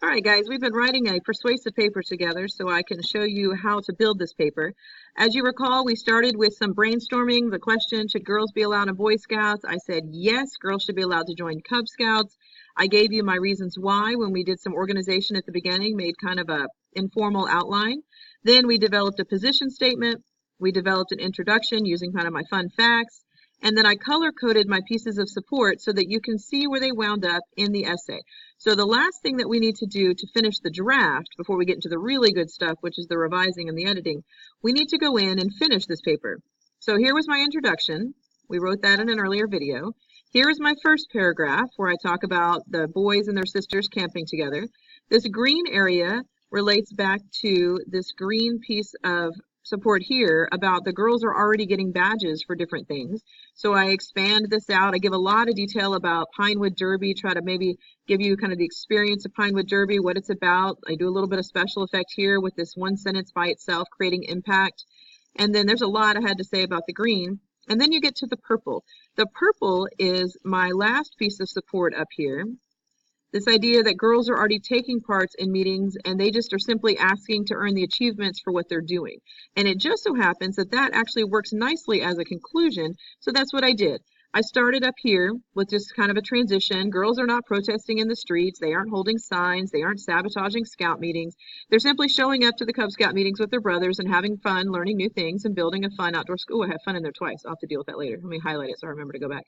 All right, guys, we've been writing a persuasive paper together so I can show you how to build this paper. As you recall, we started with some brainstorming. The question, should girls be allowed in Boy Scouts? I said yes, girls should be allowed to join Cub Scouts. I gave you my reasons why when we did some organization at the beginning, made kind of a informal outline. Then we developed a position statement. We developed an introduction using kind of my fun facts. And then I color coded my pieces of support so that you can see where they wound up in the essay. So the last thing that we need to do to finish the draft before we get into the really good stuff, which is the revising and the editing, we need to go in and finish this paper. So here was my introduction. We wrote that in an earlier video. Here is my first paragraph where I talk about the boys and their sisters camping together. This green area relates back to this green piece of support here about the girls are already getting badges for different things. So I expand this out. I give a lot of detail about Pinewood Derby, try to maybe give you kind of the experience of Pinewood Derby, what it's about. I do a little bit of special effect here with this one sentence by itself, creating impact. And then there's a lot I had to say about the green. And then you get to the purple. The purple is my last piece of support up here. This idea that girls are already taking parts in meetings and they just are simply asking to earn the achievements for what they're doing. And it just so happens that that actually works nicely as a conclusion. So that's what I did. I started up here with just kind of a transition. Girls are not protesting in the streets. They aren't holding signs. They aren't sabotaging scout meetings. They're simply showing up to the Cub Scout meetings with their brothers and having fun, learning new things and building a fun outdoor school. I have fun in there twice. I'll have to deal with that later. Let me highlight it so I remember to go back.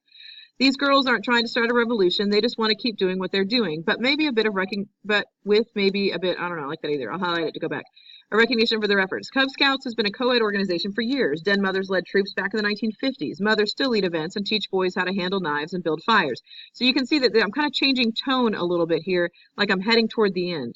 These girls aren't trying to start a revolution. They just want to keep doing what they're doing, but maybe a bit of maybe a bit, I don't know, I like that either. I'll highlight it to go back. A recognition for their efforts. Cub Scouts has been a co-ed organization for years. Den mothers led troops back in the 1950s. Mothers still lead events and teach boys how to handle knives and build fires. So you can see that I'm kind of changing tone a little bit here, like I'm heading toward the end.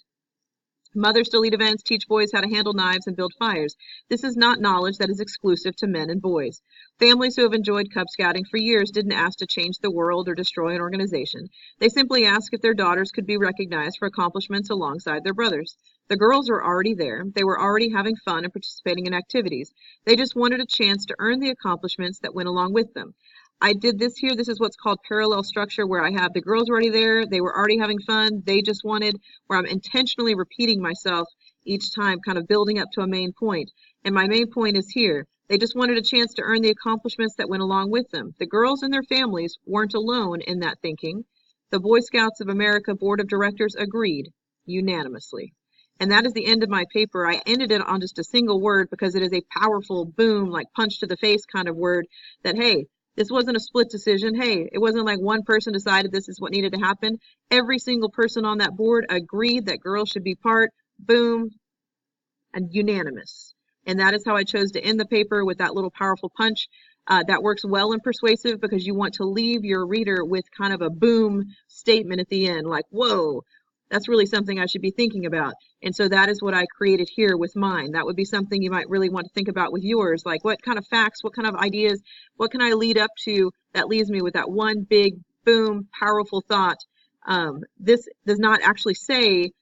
Mothers still lead events, teach boys how to handle knives and build fires. This is not knowledge that is exclusive to men and boys. Families who have enjoyed Cub Scouting for years didn't ask to change the world or destroy an organization. They simply asked if their daughters could be recognized for accomplishments alongside their brothers. The girls were already there. They were already having fun and participating in activities. They just wanted a chance to earn the accomplishments that went along with them. I did this here. This is what's called parallel structure, where I have the girls already there. They were already having fun. They just wanted, where I'm intentionally repeating myself each time, kind of building up to a main point. And my main point is here. They just wanted a chance to earn the accomplishments that went along with them. The girls and their families weren't alone in that thinking. The Boy Scouts of America Board of Directors agreed unanimously. And that is the end of my paper. I ended it on just a single word because it is a powerful boom, like punch to the face kind of word that, hey, this wasn't a split decision. Hey, it wasn't like one person decided this is what needed to happen. Every single person on that board agreed that girls should be part. Boom, and unanimous. And that is how I chose to end the paper, with that little powerful punch. That works well in persuasive because you want to leave your reader with kind of a boom statement at the end, like, whoa, that's really something I should be thinking about. And so that is what I created here with mine. That would be something you might really want to think about with yours. Like, what kind of facts, what kind of ideas, what can I lead up to that leaves me with that one big, boom, powerful thought? This does not actually say,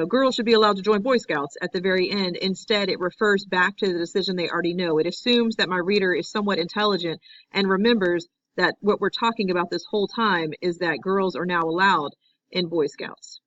girls should be allowed to join Boy Scouts at the very end. Instead, it refers back to the decision they already know. It assumes that my reader is somewhat intelligent and remembers that what we're talking about this whole time is that girls are now allowed in Boy Scouts.